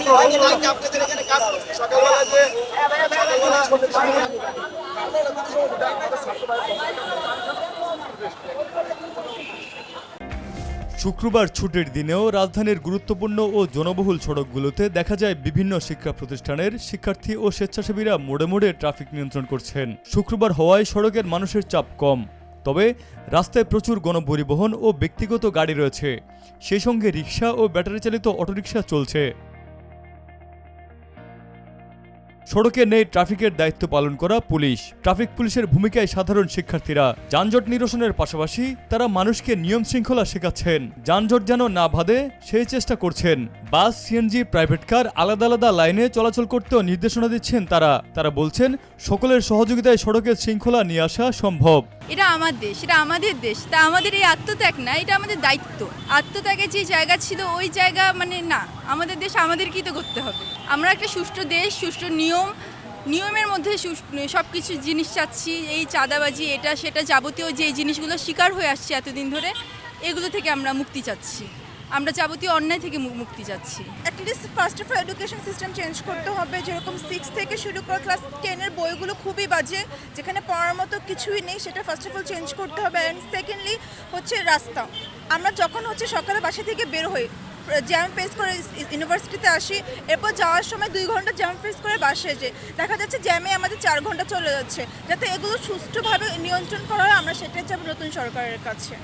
শুক্রবার ছুটির দিনেও রাজধানীর গুরুত্বপূর্ণ ও জনবহুল সড়কগুলোতে দেখা যায় বিভিন্ন শিক্ষা প্রতিষ্ঠানের শিক্ষার্থী ও স্বেচ্ছাসেবীরা মোড়ে মোড়ে ট্রাফিক নিয়ন্ত্রণ করছেন। শুক্রবার হওয়ায় সড়কের মানুষের চাপ কম, তবে রাস্তায় প্রচুর গণপরিবহন ও ব্যক্তিগত গাড়ি রয়েছে, সেই সঙ্গে রিকশা ও ব্যাটারি চালিত অটোরিকশা চলছে। সড়কে নেই ট্রাফিকের দায়িত্ব পালন করা পুলিশ। ট্রাফিক পুলিশের ভূমিকায় সাধারণ শিক্ষার্থীরা যানজট নিরসনের পাশাপাশি তারা মানুষকে নিয়ম শৃঙ্খলা শেখাচ্ছেন, যানজট যেন না বাধে সেই চেষ্টা করছেন। বাস, সিএনজি, প্রাইভেট কার আলাদা আলাদা লাইনে চলাচল করতেও নির্দেশনা দিচ্ছেন তারা বলছেন সকলের সহযোগিতায় সড়কের শৃঙ্খলা নিয়ে আসা সম্ভব। এটা আমার দেশ, এটা আমাদের দেশ, তা আমাদের এই আত্মত্যাগ না, এটা আমাদের দায়িত্ব। আত্মত্যাগের যে জায়গা ছিল ওই জায়গা না, আমাদের দেশ আমাদেরকেই তো করতে হবে। আমরা একটা সুষ্ঠু দেশ, সুষ্ঠু নিয়মের মধ্যে সব কিছু জিনিস চাচ্ছি। এই চাঁদাবাজি এটা সেটা যাবতীয় যে জিনিসগুলো শিকার হয়ে আসছে এতদিন ধরে, এগুলো থেকে আমরা মুক্তি চাচ্ছি। আমরা যাবতীয় অন্যায় থেকে মুক্তি চাচ্ছি। At least first of education system change করতে হবে, যেরকম 6 থেকে শুরু করে ক্লাস 10-এর বইগুলো খুবই বাজে, যেখানে পড়ার মতো কিছুই নেই, সেটা ফার্স্ট অফ অল চেঞ্জ করতে হবে। অ্যান্ড সেকেন্ডলি হচ্ছে রাস্তা। আমরা যখন সকালে বাসা থেকে বের হই, জ্যাম ফেস করে ইউনিভার্সিটিতে আসি, এরপর যাওয়ার সময় 2 ঘন্টা জ্যাম ফেস করে বাসে যে দেখা যাচ্ছে জ্যামে আমাদের 4 ঘন্টা চলে যাচ্ছে। যাতে এগুলো সুষ্ঠুভাবে নিয়ন্ত্রণ করা হয়, আমরা সেটাই চাইব নতুন সরকারের কাছে।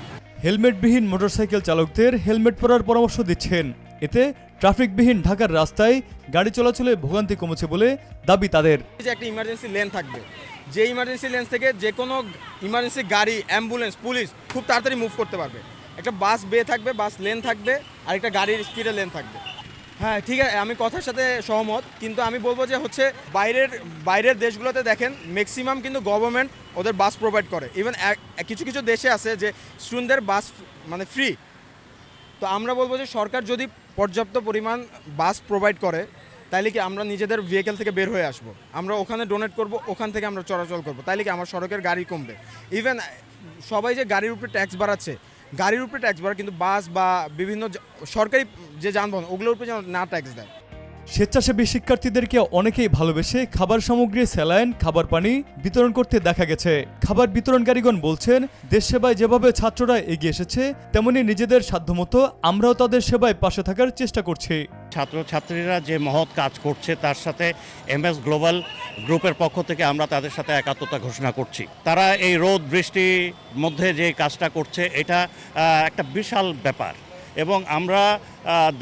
হেলমেটবিহীন মোটরসাইকেল চালকদের হেলমেট পরার পরামর্শ দিচ্ছেন। এতে ট্রাফিকবিহীন ঢাকার রাস্তায় গাড়ি চলাচলে ভোগান্তি কমেছে বলে দাবি তাদের। একটা ইমার্জেন্সি লেন থাকবে, যে ইমার্জেন্সি লেন থেকে যে কোনো ইমার্জেন্সি গাড়ি, অ্যাম্বুলেন্স, পুলিশ খুব তাড়াতাড়ি মুভ করতে পারবে। একটা বাস বে থাকবে, বাস লেন থাকবে, আর একটা গাড়ির স্পিডের লেন থাকবে। হ্যাঁ ঠিক আছে, আমি কথার সাথে সহমত, কিন্তু আমি বলবো যে বাইরের দেশগুলোতে দেখেন ম্যাক্সিমাম কিন্তু গভর্নমেন্ট ওদের বাস প্রোভাইড করে। ইভেন কিছু কিছু দেশে আছে যে স্টুডেন্টদের বাস ফ্রি। তো আমরা বলবো যে সরকার যদি পর্যাপ্ত পরিমাণ বাস প্রোভাইড করে, তাইলে কি আমরা নিজেদের ভেহিকেল থেকে বের হয়ে আসবো, আমরা ওখানে ডোনেট করব, ওখান থেকে আমরা চলাচল করবো, তাইলে কি আমার সড়কের গাড়ি কমবে। ইভেন সবাই যে গাড়ির উপরে ট্যাক্স বাড়াচ্ছে, গাড়ির উপরে ট্যাক্স বাড়ে, কিন্তু বাস বা বিভিন্ন সরকারি যে যানবাহন ওগুলোর উপরে যেন না ট্যাক্স দেয়। স্বেচ্ছাসেবী শিক্ষার্থীদেরকে অনেকেই ভালোবেসে খাবার সামগ্রী, স্যালাইন, খাবার পানি বিতরণ করতে দেখা গেছে। খাবার বিতরণকারীগণ বলছেন, দেশ সেবায় যেভাবে ছাত্ররা এগিয়ে এসেছে, তেমনি নিজেদের সাধ্যমতো আমরাও তাদের সেবায় পাশে থাকার চেষ্টা করছি। ছাত্রছাত্রীরা যে মহৎ কাজ করছে, তার সাথে MS গ্লোবাল গ্রুপের পক্ষ থেকে আমরা তাদের সাথে একাত্মতা ঘোষণা করছি। তারা এই রোদ বৃষ্টির মধ্যে যে কাজটা করছে, এটা একটা বিশাল ব্যাপার, এবং আমরা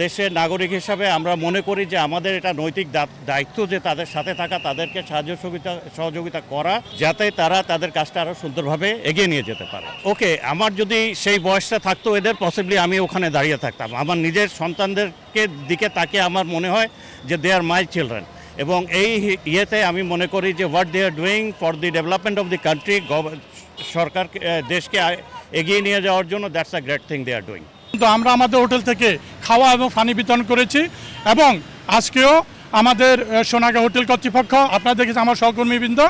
দেশের নাগরিক হিসাবে আমরা মনে করি যে আমাদের এটা নৈতিক দায়িত্ব যে তাদের সাথে থাকা, তাদেরকে সহযোগিতা করা, যাতে তারা তাদের কাজটা আরও সুন্দরভাবে এগিয়ে নিয়ে যেতে পারে। ওকে, আমার যদি সেই বয়সটা থাকতো এদের, পসিবলি আমি ওখানে দাঁড়িয়ে থাকতাম। আমার নিজের সন্তানদেরকে দিকে তাকিয়ে আমার মনে হয় যে দে আর মাই চিলড্রেন, এবং এই ইয়েতে আমি মনে করি যে what they are doing for the development of the country, সরকার দেশকে এগিয়ে নিয়ে যাওয়ার জন্য, that's a great thing they are doing. তো আমরা আমাদের হোটেল থেকে খাওয়া এবং পানি বিতরণ করেছি, এবং আজকেও আমাদের সোনাগা হোটেল কর্তৃপক্ষ, আপনারা দেখেছেন আমার সহকর্মীবৃন্দ,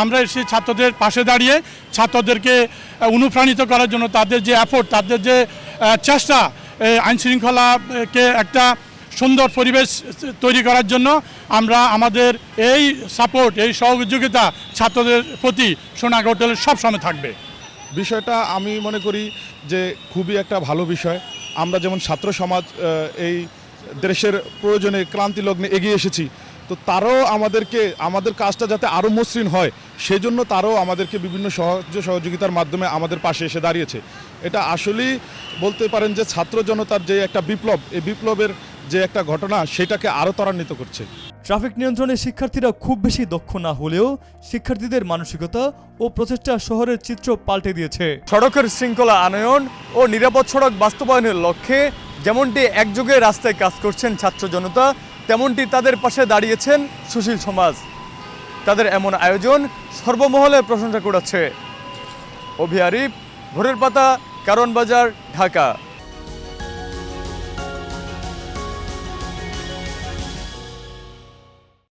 আমরা এসে ছাত্রদের পাশে দাঁড়িয়ে ছাত্রদেরকে অনুপ্রাণিত করার জন্য তাদের যে এফোর্ট, তাদের যে চেষ্টা, আইনশৃঙ্খলাকে একটা সুন্দর পরিবেশ তৈরি করার জন্য আমরা আমাদের এই সাপোর্ট, এই সহযোগিতা ছাত্রদের প্রতি সোনাগা হোটেলের সবসময় থাকবে। বিষয়টা আমি মনে করি যে খুবই একটা ভালো বিষয়। আমরা যেমন ছাত্র সমাজ এই দেশের প্রয়োজনে ক্রান্তি লগ্নে এগিয়ে এসেছি, তো তারাও আমাদের কাজটা যাতে আরও মসৃণ হয়, সেজন্য তারাও আমাদেরকে বিভিন্ন সহযোগিতার মাধ্যমে আমাদের পাশে এসে দাঁড়িয়েছে। এটা আসলেই বলতে পারেন যে ছাত্র জনতার যে একটা বিপ্লব, এই বিপ্লবের যে একটা ঘটনা, সেটাকে আরও ত্বরান্বিত করছে। ট্রাফিক নিয়ন্ত্রণে শিক্ষার্থীরা খুব বেশি দক্ষ না হলেও শিক্ষার্থীদের মানসিকতা ও প্রচেষ্টা শহরের চিত্র পাল্টে দিয়েছে। সড়কের শৃঙ্খলা আনয়ন ও নিরাপদ সড়ক বাস্তবায়নের লক্ষ্যে যেমনটি একযোগে রাস্তায় কাজ করছেন ছাত্র জনতা, তেমনটি তাদের পাশে দাঁড়িয়েছেন সুশীল সমাজ। তাদের এমন আয়োজন সর্বমহলে প্রশংসা কুড়াচ্ছে। অভি আরিফ, ভোরের পাতা, কারওয়ান বাজার, ঢাকা।